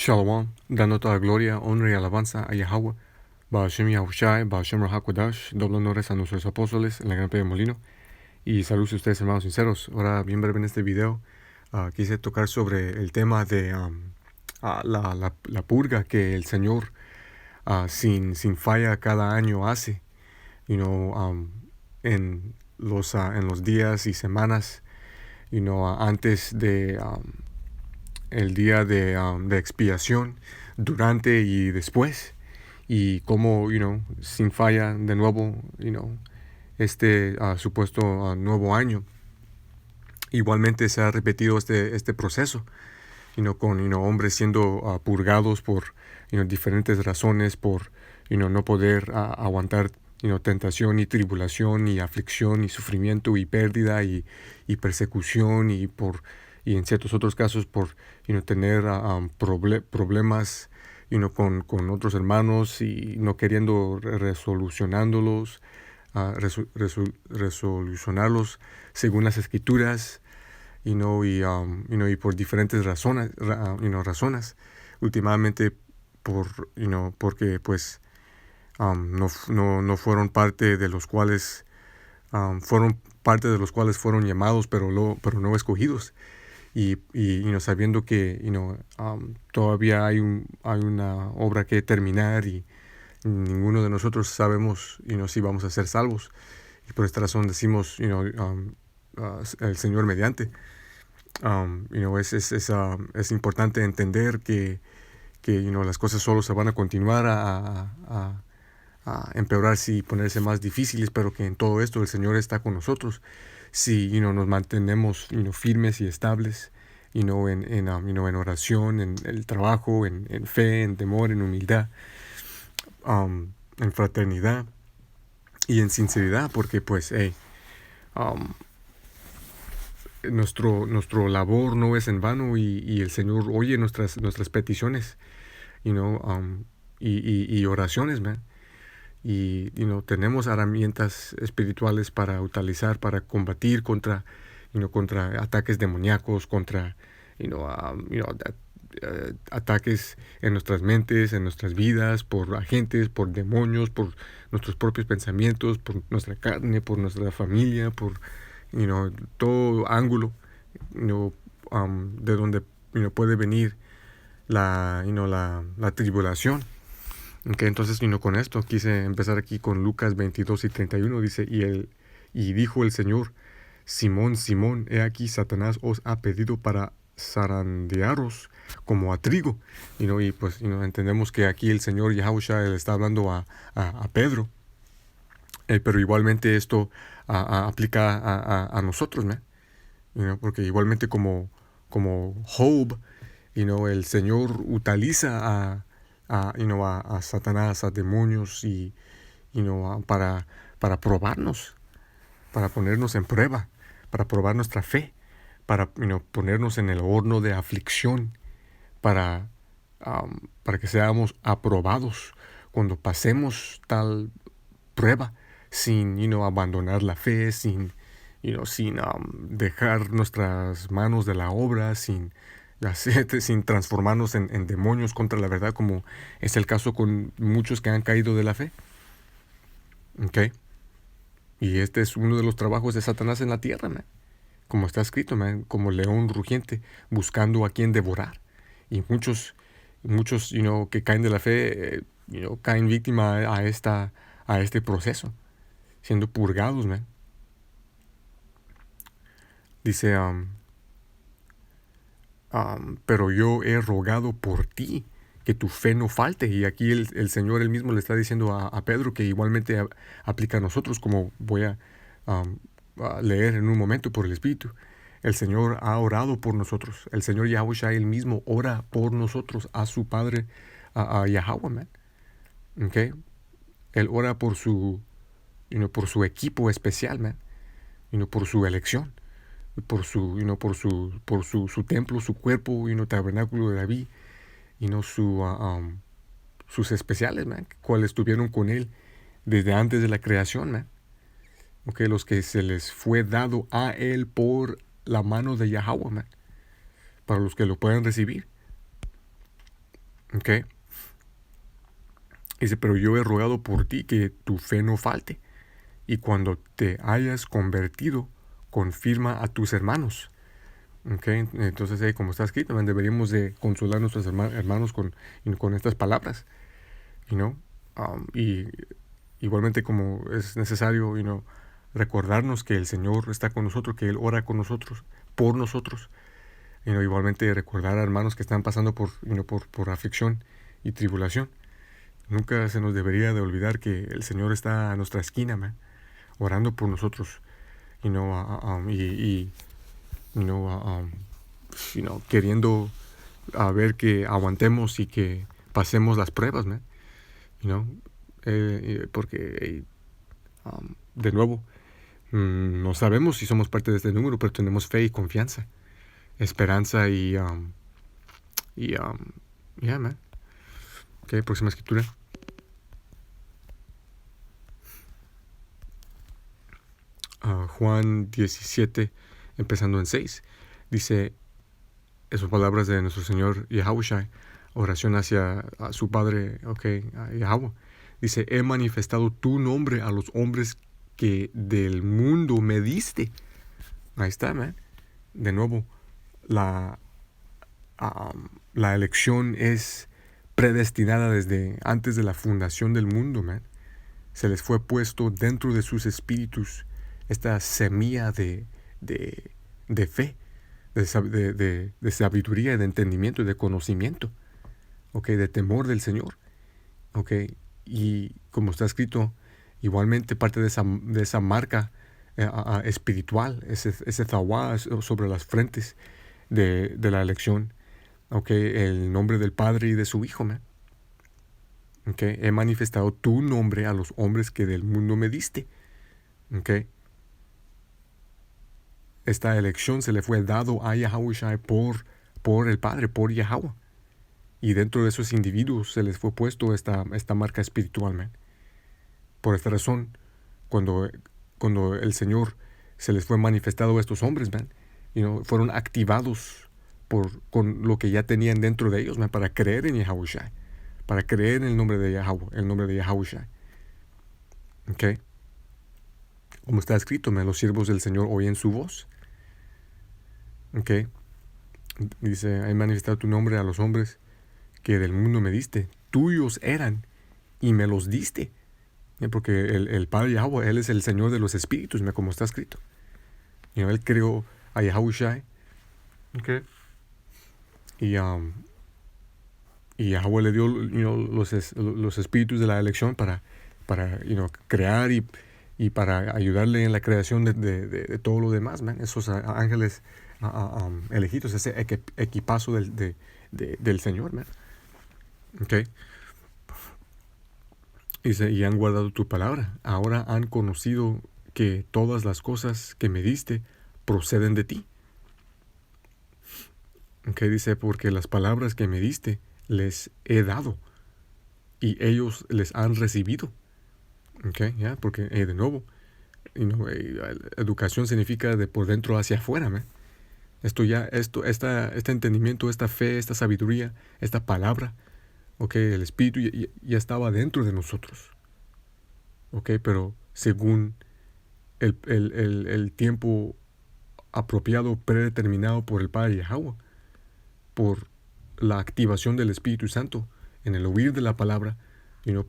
Shalom, dando toda gloria, honra y alabanza a Yahweh, Ba'ashem Yahushai, Ba'ashem Rahakodash, doble honores a nuestros apóstoles en la Gran Pedro Molino, y saludos a ustedes, hermanos sinceros. Ahora, bien breve en este video, quise tocar sobre el tema de la purga que el Señor sin falla cada año hace, en los días y semanas, antes de el día de expiación, durante y después, y como, sin falla de nuevo, este supuesto nuevo año. Igualmente se ha repetido este proceso, con hombres siendo purgados por diferentes razones, por no poder aguantar tentación y tribulación y aflicción y sufrimiento y pérdida y persecución y en ciertos otros casos por tener problemas con otros hermanos y no queriendo resolucionarlos según las escrituras, y por diferentes razones, últimamente porque pues no fueron parte de los cuales fueron llamados, pero no escogidos, y sabiendo que todavía hay una obra que terminar, y ninguno de nosotros sabemos si vamos a ser salvos, y por esta razón decimos el Señor mediante. Es importante entender que las cosas solo se van a continuar a empeorarse y ponerse más difíciles, pero que en todo esto el Señor está con nosotros si nos mantenemos firmes y estables en oración, en el trabajo, en fe, en temor, en humildad, en fraternidad y en sinceridad, porque pues nuestro labor no es en vano, y el Señor oye nuestras peticiones y oraciones, man. Y tenemos herramientas espirituales para utilizar, para combatir contra ataques demoníacos, contra ataques en nuestras mentes, en nuestras vidas, por agentes, por demonios, por nuestros propios pensamientos, por nuestra carne, por nuestra familia, por todo ángulo de donde puede venir la tribulación. Okay, entonces con esto quise empezar aquí con Lucas 22 y 31. Dice, y dijo el Señor: Simón, Simón, he aquí Satanás os ha pedido para zarandearos como a trigo. Y pues entendemos que aquí el Señor Yahushua le está hablando a Pedro. Pero igualmente esto aplica a nosotros, ¿no? Porque igualmente como Job, el Señor utiliza a Satanás, a demonios, y para probarnos, para ponernos en prueba, para probar nuestra fe, para ponernos en el horno de aflicción, para que seamos aprobados cuando pasemos tal prueba, sin abandonar la fe, sin dejar nuestras manos de la obra, sin transformarnos en demonios contra la verdad, como es el caso con muchos que han caído de la fe. Okay. Y este es uno de los trabajos de Satanás en la tierra, man. Como está escrito, man, como león rugiente buscando a quien devorar. Y muchos que caen de la fe, caen víctima a este proceso, siendo purgados, man. Dice, pero yo he rogado por ti que tu fe no falte. Y aquí el Señor él mismo le está diciendo a Pedro, que igualmente aplica a nosotros, como voy a leer en un momento por el Espíritu. El Señor ha orado por nosotros. El Señor Yahushua él mismo ora por nosotros, a su Padre, a Yahweh, man. Okay. Él ora por su equipo especial, man. Por su elección, por su templo, su cuerpo, tabernáculo de David, sus especiales, man, cuales estuvieron con él desde antes de la creación, man. Okay, los que se les fue dado a él por la mano de Yahweh, man, para los que lo puedan recibir. ¿Ok? Dice, pero yo he rogado por ti que tu fe no falte, y cuando te hayas convertido, confirma a tus hermanos. ¿Ok? Entonces, como está escrito, deberíamos de consolar a nuestros hermanos con estas palabras. Y igualmente como es necesario, recordarnos que el Señor está con nosotros, que Él ora con nosotros, por nosotros. Igualmente recordar a hermanos que están pasando por aflicción y tribulación. Nunca se nos debería de olvidar que el Señor está a nuestra esquina, man, orando por nosotros, queriendo a ver que aguantemos y que pasemos las pruebas, man. Porque de nuevo, no sabemos si somos parte de este número, pero tenemos fe y confianza, esperanza man. Ok, próxima escritura. Juan 17, empezando en 6. Dice, esas palabras de nuestro Señor Yahushua, oración hacia a su Padre, a Yahweh. Dice, he manifestado tu nombre a los hombres que del mundo me diste. Ahí está, man. De nuevo, la elección es predestinada desde antes de la fundación del mundo, man. Se les fue puesto dentro de sus espíritus esta semilla de fe, de sabiduría, de entendimiento y de conocimiento, de temor del Señor. Y como está escrito, igualmente parte de esa marca espiritual, ese zawá sobre las frentes de la elección, el nombre del Padre y de su Hijo, man. He manifestado tu nombre a los hombres que del mundo me diste. Esta elección se le fue dado a Yahushua por el Padre, por Yahweh. Y dentro de esos individuos se les fue puesto esta marca espiritual, man. Por esta razón, cuando el Señor se les fue manifestado a estos hombres, man, fueron activados con lo que ya tenían dentro de ellos, man, para creer en Yahushua, para creer en el nombre de Yahweh, el nombre de Yahushua. Como está escrito, man, los siervos del Señor oyen su voz. Dice, he manifestado tu nombre a los hombres que del mundo me diste. Tuyos eran y me los diste. Porque el Padre Yahweh, Él es el Señor de los espíritus, como está escrito. Él creó a Yahushua. Y Yahweh le dio los espíritus de la elección para crear y para ayudarle en la creación de todo lo demás, man. Esos ángeles elegidos, ese equipazo del Señor, man. Dice, y han guardado tu palabra. Ahora han conocido que todas las cosas que me diste proceden de ti. Dice, porque las palabras que me diste les he dado y ellos les han recibido. Porque de nuevo, educación significa de por dentro hacia afuera, man. Este entendimiento, esta fe, esta sabiduría, esta palabra, el Espíritu ya estaba dentro de nosotros. Pero según el tiempo apropiado, predeterminado por el Padre Yahweh, por la activación del Espíritu Santo, en el oír de la palabra, en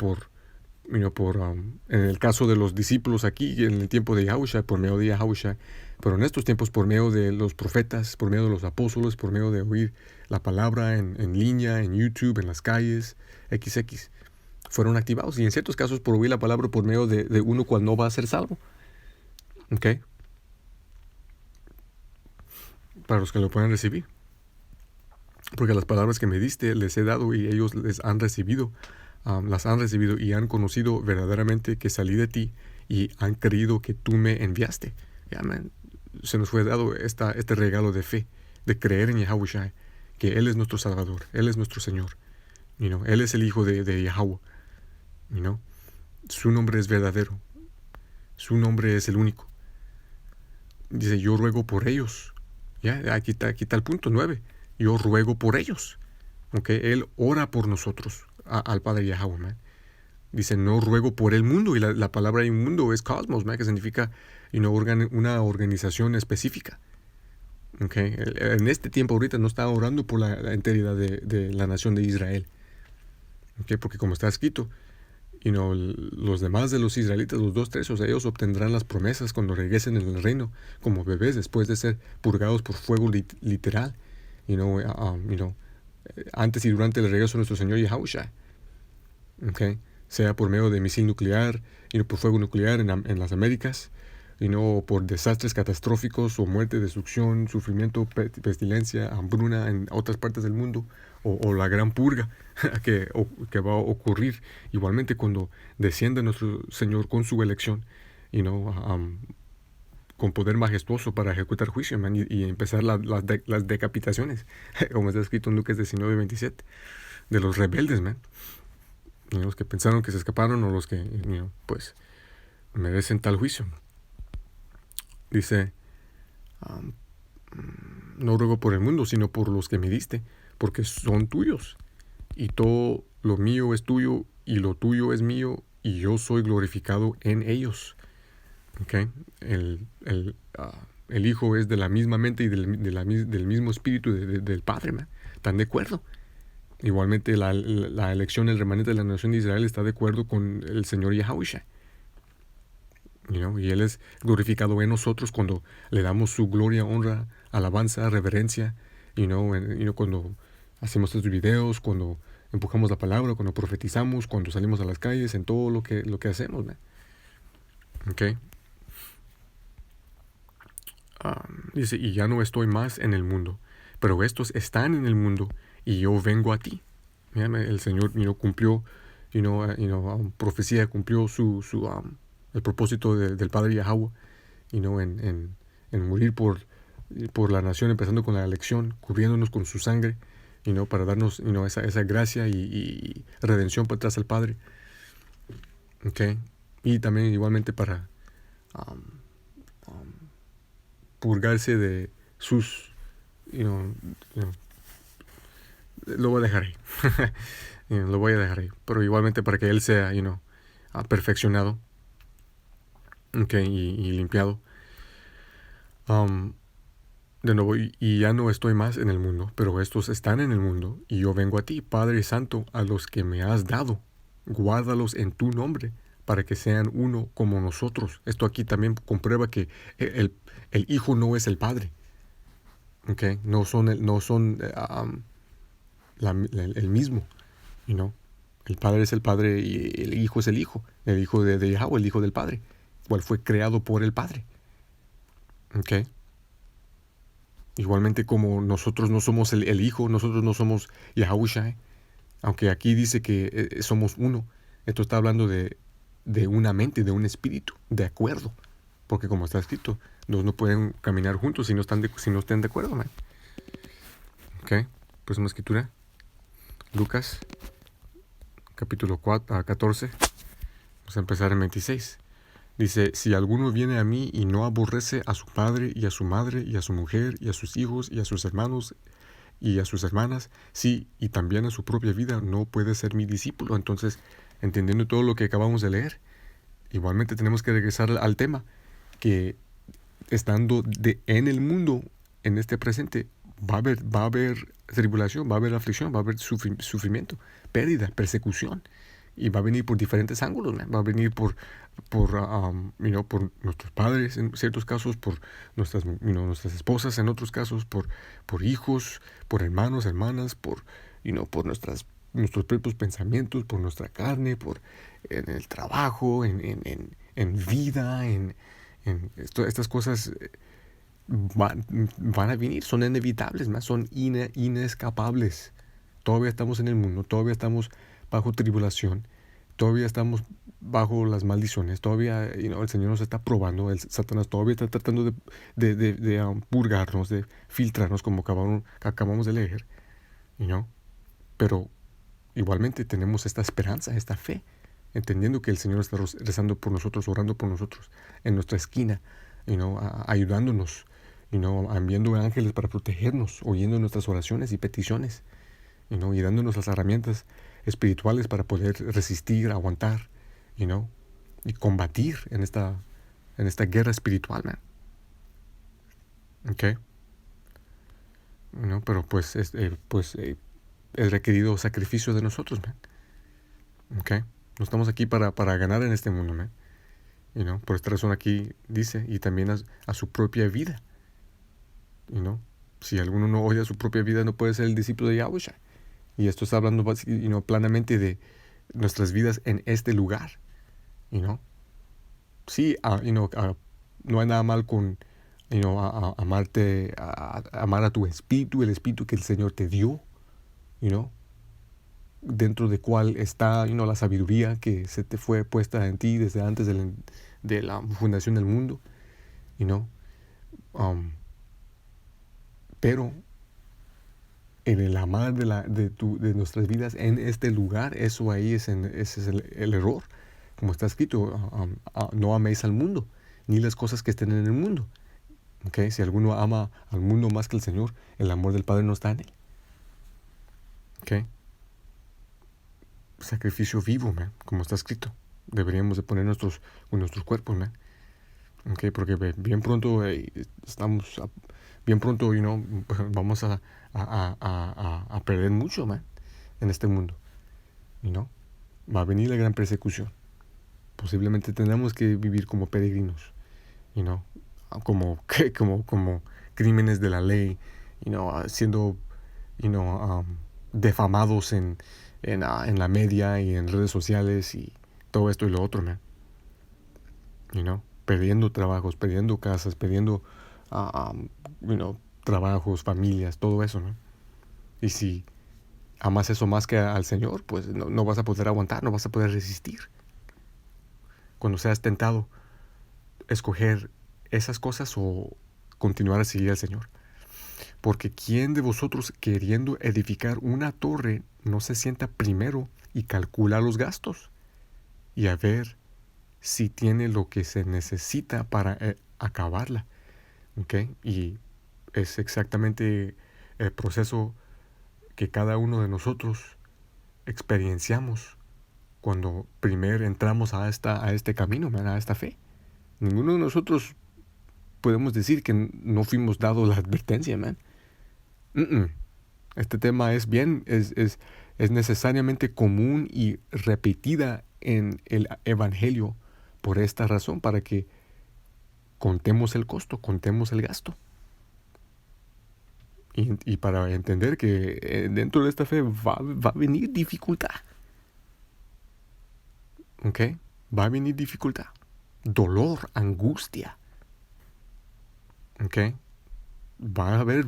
el caso de los discípulos aquí, en el tiempo de Yahushua, por medio de Yahushua, pero en estos tiempos por medio de los profetas, por medio de los apóstoles, por medio de oír la palabra en línea, en YouTube, en las calles, XX, fueron activados. Y en ciertos casos por oír la palabra por medio de uno cual no va a ser salvo. Para los que lo puedan recibir. Porque las palabras que me diste les he dado y ellos les han recibido. Las han recibido y han conocido verdaderamente que salí de ti y han creído que tú me enviaste. Se nos fue dado este regalo de fe, de creer en Yahushua, que Él es nuestro Salvador, Él es nuestro Señor. Él es el Hijo de Yahweh. Su nombre es verdadero. Su nombre es el único. Dice, yo ruego por ellos. Aquí está el punto 9. Yo ruego por ellos. Okay. Él ora por nosotros, al Padre Yahweh, man. Dice, no ruego por el mundo. Y la palabra mundo es cosmos, man, que significa una organización específica. Okay. En este tiempo ahorita no está orando por la enteridad de la nación de Israel. Okay. Porque como está escrito, los demás de los israelitas, los 2 tercios, ellos obtendrán las promesas cuando regresen en el reino como bebés después de ser purgados por fuego literal. Antes y durante el regreso de nuestro Señor Yahushua. Okay. Sea por medio de misil nuclear, por fuego nuclear en las Américas, por desastres catastróficos o muerte, destrucción, sufrimiento, pestilencia, hambruna en otras partes del mundo, o la gran purga que va a ocurrir igualmente cuando descienda nuestro Señor con su elección, con poder majestuoso para ejecutar juicio, man, y empezar las decapitaciones, como está escrito en Lucas 19:27, de los rebeldes, man. Los que pensaron que se escaparon o los que, pues, merecen tal juicio. Dice, no ruego por el mundo, sino por los que me diste, porque son tuyos. Y todo lo mío es tuyo, y lo tuyo es mío, y yo soy glorificado en ellos. Okay. El Hijo es de la misma mente y del mismo espíritu del Padre, man. ¿Están de acuerdo? Igualmente la elección, el remanente de la nación de Israel está de acuerdo con el Señor Yahushua. Y Él es glorificado en nosotros cuando le damos su gloria, honra, alabanza, reverencia. Cuando hacemos estos videos, cuando empujamos la palabra, cuando profetizamos, cuando salimos a las calles, en todo lo que hacemos, ¿no? Okay. Dice, y ya no estoy más en el mundo, pero estos están en el mundo y yo vengo a ti. El Señor cumplió, profecía, cumplió el propósito del Padre Yahweh, en morir por la nación, empezando con la elección, cubriéndonos con su sangre, para darnos esa gracia y redención para atrás al Padre. Okay. Y también igualmente para purgarse de sus, lo voy a dejar ahí. Lo voy a dejar ahí. Pero igualmente para que Él sea, perfeccionado. Okay, y limpiado. De nuevo, y ya no estoy más en el mundo, pero estos están en el mundo, y yo vengo a ti, Padre Santo, a los que me has dado. Guárdalos en tu nombre, para que sean uno como nosotros. Esto aquí también comprueba que el Hijo no es el Padre. Okay. No son el mismo. El Padre es el Padre y el Hijo es el Hijo de Yahweh, el Hijo del Padre, cual fue creado por el Padre. Okay. Igualmente como nosotros no somos el Hijo, nosotros no somos Yahushua, aunque aquí dice que somos uno. Esto está hablando de una mente, de un espíritu, de acuerdo, porque como está escrito, no pueden caminar juntos si no estén de acuerdo, man. Ok, pues una escritura, Lucas capítulo 14, vamos a empezar en 26. Dice, si alguno viene a mí y no aborrece a su padre y a su madre y a su mujer y a sus hijos y a sus hermanos y a sus hermanas, sí, y también a su propia vida, no puede ser mi discípulo. Entonces, entendiendo todo lo que acabamos de leer, igualmente tenemos que regresar al tema, que estando en el mundo, en este presente, va a haber tribulación, va a haber aflicción, va a haber sufrimiento, pérdida, persecución. Y va a venir por diferentes ángulos, man. Va a venir por nuestros padres en ciertos casos, por nuestras esposas en otros casos, por hijos, por hermanos, hermanas, por nuestros propios pensamientos, por nuestra carne, en el trabajo, en vida, estas cosas van a venir, son inevitables, man. Son inescapables. Todavía estamos en el mundo, todavía estamos bajo tribulación, todavía estamos bajo las maldiciones, todavía el Señor nos está probando, Satanás todavía está tratando de purgarnos, de filtrarnos, como acabamos de leer, pero igualmente tenemos esta esperanza, esta fe, entendiendo que el Señor está rezando por nosotros, orando por nosotros, en nuestra esquina, ayudándonos, enviando ángeles para protegernos, oyendo nuestras oraciones y peticiones. y dándonos las herramientas espirituales para poder resistir, aguantar, y combatir en esta guerra espiritual, man. ¿Ok? Pero pues es requerido sacrificio de nosotros, man. ¿Ok? No estamos aquí para ganar en este mundo, man. Por esta razón aquí dice, y también a su propia vida. Si alguno no odia su propia vida, no puede ser el discípulo de Yahushua. Y esto está hablando planamente de nuestras vidas en este lugar. Sí, no hay nada mal con amarte, amar a tu espíritu, el espíritu que el Señor te dio, dentro de cual está la sabiduría que se te fue puesta en ti desde antes de la fundación del mundo, pero en el amar de nuestras vidas en este lugar, ese es el error. Como está escrito, no améis al mundo, ni las cosas que estén en el mundo. ¿Okay? Si alguno ama al mundo más que el Señor, el amor del Padre no está en él. ¿Okay? Sacrificio vivo, man, como está escrito. Deberíamos de poner nuestros cuerpos, man. Okay? Porque bien pronto vamos a perder mucho, man, en este mundo. Va a venir la gran persecución. Posiblemente tendremos que vivir como peregrinos, como crímenes de la ley, siendo, defamados en la media y en redes sociales y todo esto y lo otro, man. Perdiendo trabajos, perdiendo casas, perdiendo, trabajos, familias, todo eso, ¿no? Y si amas eso más que al Señor, pues no vas a poder aguantar, no vas a poder resistir. Cuando seas tentado, escoger esas cosas o continuar a seguir al Señor. Porque ¿quién de vosotros, queriendo edificar una torre, no se sienta primero y calcula los gastos? Y a ver si tiene lo que se necesita para acabarla. ¿Okay? Y es exactamente el proceso que cada uno de nosotros experienciamos cuando primero entramos a este camino, man, a esta fe. Ninguno de nosotros podemos decir que no fuimos dados la advertencia, man. Este tema es necesariamente común y repetida en el Evangelio por esta razón, para que contemos el costo, contemos el gasto. Y para entender que dentro de esta fe va a venir dificultad. ¿Ok? Va a venir dificultad, dolor, angustia. ¿Ok? Van a haber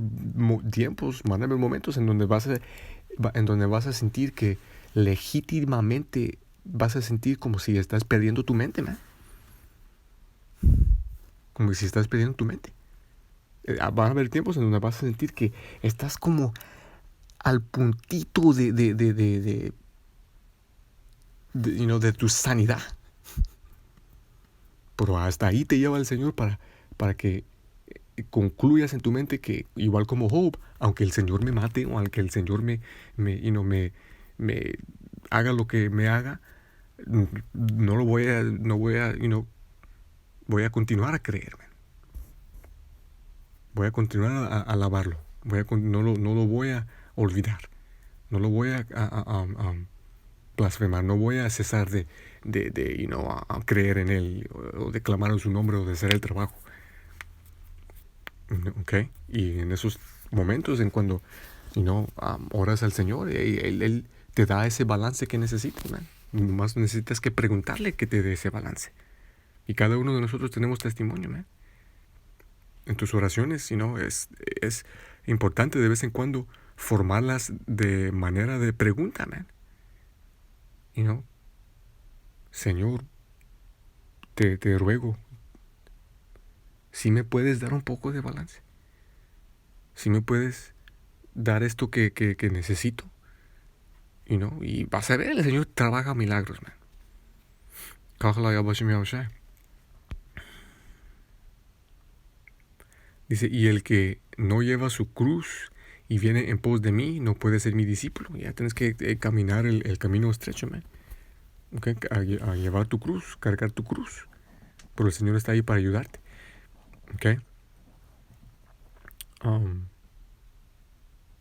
tiempos, van a haber momentos en donde vas a sentir que legítimamente vas a sentir como si estás perdiendo tu mente, man. Como si estás perdiendo tu mente. Van a haber tiempos en donde vas a sentir que estás como al puntito de tu sanidad. Pero hasta ahí te lleva el Señor para que concluyas en tu mente que, igual como Job, aunque el Señor me mate o aunque el Señor me haga lo que me haga, voy a continuar a creer, man. Voy a continuar a alabarlo. No lo voy a olvidar. No lo voy a blasfemar. No voy a cesar de a creer en Él o de clamar en su nombre o de hacer el trabajo. ¿Ok? Y en esos momentos en cuando oras al Señor, Él te da ese balance que necesitas, man. Nomás necesitas que preguntarle que te dé ese balance. Y cada uno de nosotros tenemos testimonio, man. En tus oraciones, es importante de vez en cuando formarlas de manera de pregunta, man. Señor, te ruego, si me puedes dar un poco de balance. Si me puedes dar esto que necesito. Y vas a ver, el Señor trabaja milagros, man. Dice, y el que no lleva su cruz y viene en pos de mí, no puede ser mi discípulo. Ya tienes que caminar el camino estrecho, man. Okay, a llevar tu cruz, cargar tu cruz. Pero el Señor está ahí para ayudarte. Okay.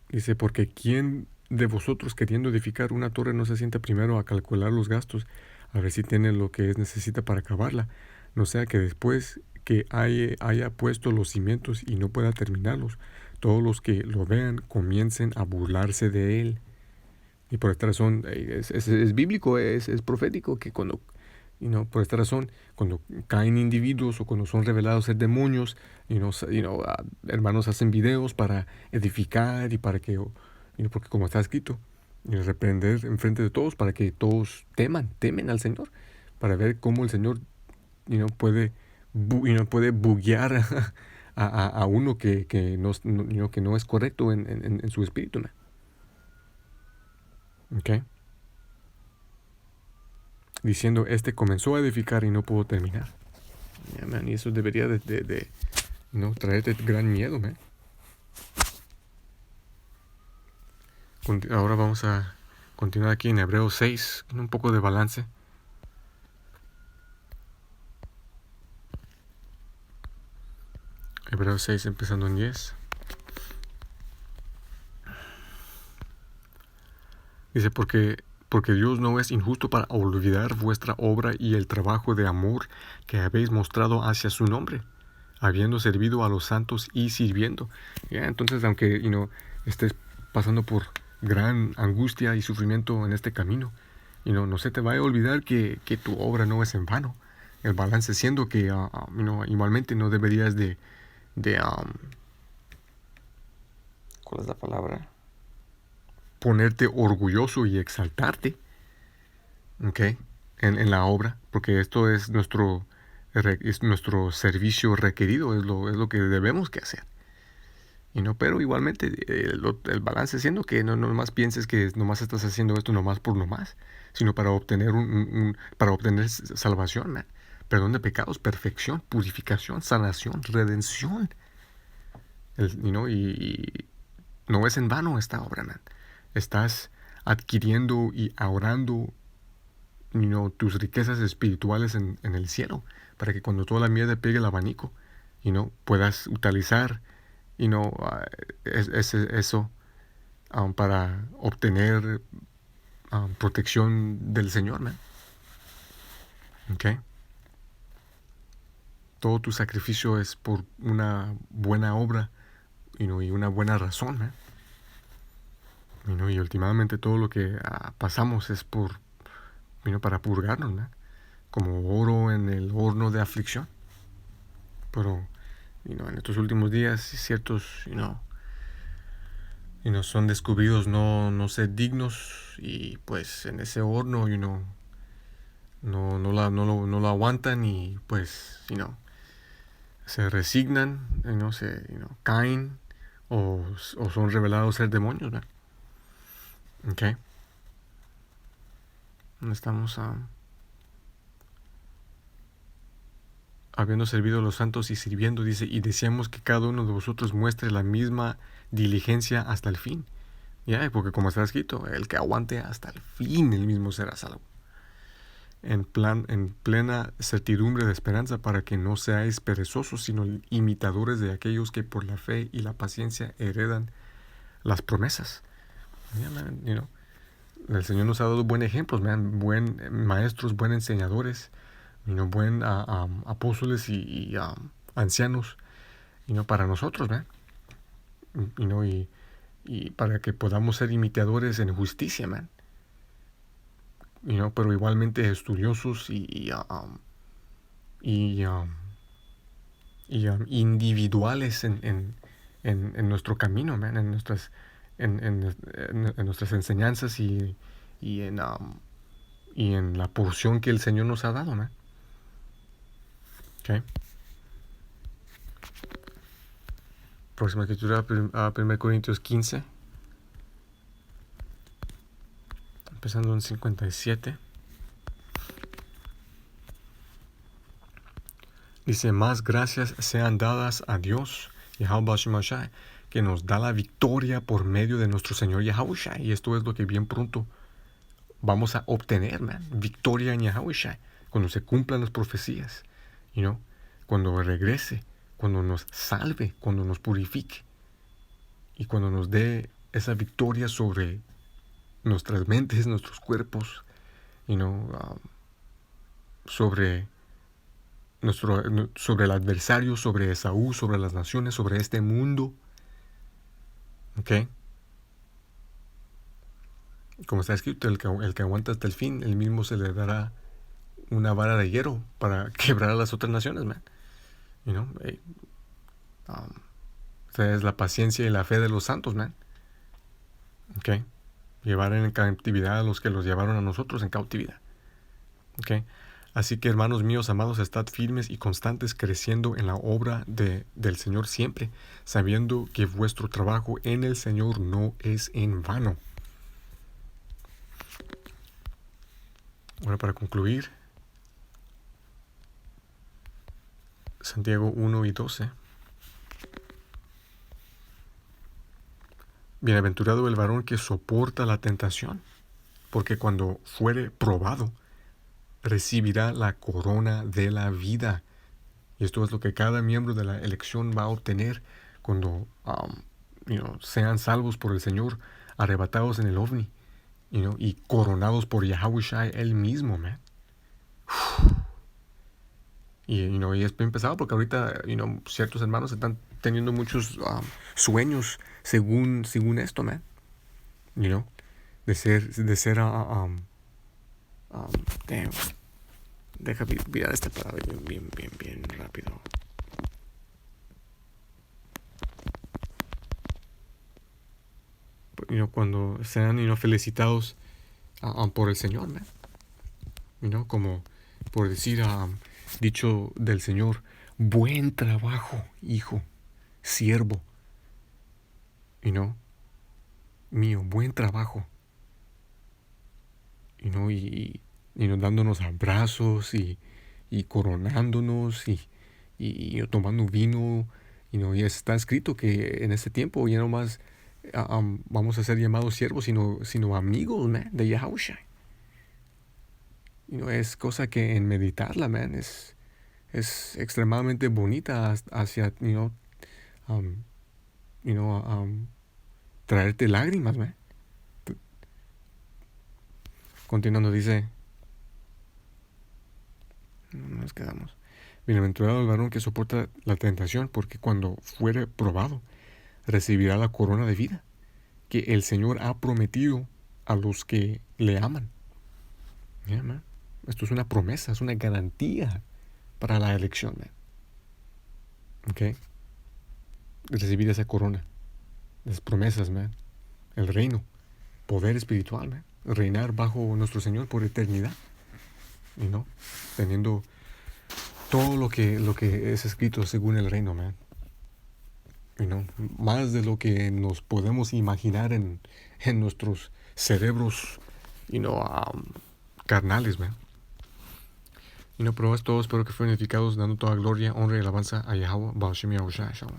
Dice, porque ¿quién de vosotros queriendo edificar una torre no se sienta primero a calcular los gastos, a ver si tiene lo que necesita para acabarla? No sea que después que haya puesto los cimientos y no pueda terminarlos, todos los que lo vean comiencen a burlarse de él. Y por esta razón, es bíblico, es profético, que cuando, por esta razón, cuando caen individuos o cuando son revelados ser demonios, hermanos hacen videos para edificar y para que, porque como está escrito, reprender enfrente de todos para que todos temen al Señor, para ver cómo el Señor puede buguear a uno que no es correcto en su espíritu, ¿no? Okay. Diciendo, comenzó a edificar y no pudo terminar. Yeah, man, y eso debería de traerte gran miedo, man. Ahora vamos a continuar aquí en Hebreos 6, con un poco de balance. Hebreos 6, empezando en 10. Dice, porque Dios no es injusto para olvidar vuestra obra y el trabajo de amor que habéis mostrado hacia su nombre, habiendo servido a los santos y sirviendo. Entonces, aunque estés pasando por gran angustia y sufrimiento en este camino, no se te vaya a olvidar que tu obra no es en vano. El balance siendo que igualmente no deberías de ¿cuál es la palabra? Ponerte orgulloso y exaltarte, ¿okay? en la obra, porque esto es nuestro servicio requerido, es lo que debemos que hacer. Pero igualmente el balance siendo que no nomás pienses que nomás estás haciendo esto nomás por nomás, sino para obtener para obtener salvación, man. Perdón de pecados, perfección, purificación, sanación, redención. Y no es en vano esta obra, man. Estás adquiriendo y ahorrando tus riquezas espirituales en el cielo, para que cuando toda la mierda pegue el abanico, puedas utilizar eso para obtener protección del Señor, man. Okay. Todo tu sacrificio es por una buena obra y una buena razón, man. Y últimamente todo lo que pasamos es para purgarnos, ¿no? Como oro en el horno de aflicción. Pero en estos últimos días ciertos son descubridos no ser dignos, y pues en ese horno no lo aguantan, y pues se resignan, caen o son revelados ser demonios, ¿no? Okay. Estamos habiendo servido a los santos y sirviendo, dice, y deseamos que cada uno de vosotros muestre la misma diligencia hasta el fin. Porque como está escrito, el que aguante hasta el fin, el mismo será salvo. En plena certidumbre de esperanza, para que no seáis perezosos, sino imitadores de aquellos que por la fe y la paciencia heredan las promesas. El Señor nos ha dado buen ejemplos, buen maestros, buen enseñadores, buen apóstoles y ancianos, para nosotros, y para que podamos ser imitadores en justicia, pero igualmente estudiosos y individuales en nuestro camino, en nuestras enseñanzas y en la porción que el Señor nos ha dado, ¿no? Okay. Próxima escritura, 1 Corintios 15, empezando en 57. Dice, más gracias sean dadas a Dios, Yahweh Shemashai, que nos da la victoria por medio de nuestro Señor Yahushua. Y esto es lo que bien pronto vamos a obtener, man. Victoria en Yahushua. Cuando se cumplan las profecías. Cuando regrese. Cuando nos salve. Cuando nos purifique. Y cuando nos dé esa victoria sobre nuestras mentes, nuestros cuerpos. Sobre el adversario, sobre Esaú, sobre las naciones, sobre este mundo. ¿Ok? Como está escrito, el que aguanta hasta el fin, el mismo se le dará una vara de hierro para quebrar a las otras naciones, man. Esa es la paciencia y la fe de los santos, man. ¿Ok? Llevar en cautividad a los que los llevaron a nosotros en cautividad. ¿Ok? Así que, hermanos míos amados, estad firmes y constantes, creciendo en la obra del Señor siempre, sabiendo que vuestro trabajo en el Señor no es en vano. Ahora, para concluir, Santiago 1 y 12. Bienaventurado el varón que soporta la tentación, porque cuando fuere probado, recibirá la corona de la vida. Y esto es lo que cada miembro de la elección va a obtener cuando sean salvos por el Señor, arrebatados en el ovni, y coronados por Yahushua él mismo, man. Y es bien pesado porque ahorita, ciertos hermanos están teniendo muchos sueños según esto, man. De ser damn. Deja mirar esta palabra bien rápido. Cuando sean felicitados por el Señor, man. Como por decir, dicho del Señor, buen trabajo, hijo, siervo, mío, buen trabajo, y dándonos abrazos y coronándonos y tomando vino, y está escrito que en este tiempo ya no más vamos a ser llamados siervos, sino amigos, man, de Yahushua. Es cosa que en meditarla, man, es extremadamente bonita hacia, traerte lágrimas, man. Continuando dice, nos quedamos. Bienaventurado el varón que soporta la tentación, porque cuando fuere probado, recibirá la corona de vida que el Señor ha prometido a los que le aman. Yeah, man. Esto es una promesa, es una garantía para la elección, man. ¿Ok? Recibir esa corona, las promesas, man. El reino, poder espiritual, man. Reinar bajo nuestro Señor por eternidad. Teniendo todo lo que es escrito según el reino, man. Más de lo que nos podemos imaginar en nuestros cerebros, carnales, man. Pero es todo. Espero que fueran edificados, dando toda gloria, honra y alabanza a Yahweh, Baal Shem Yahushua. Shalom.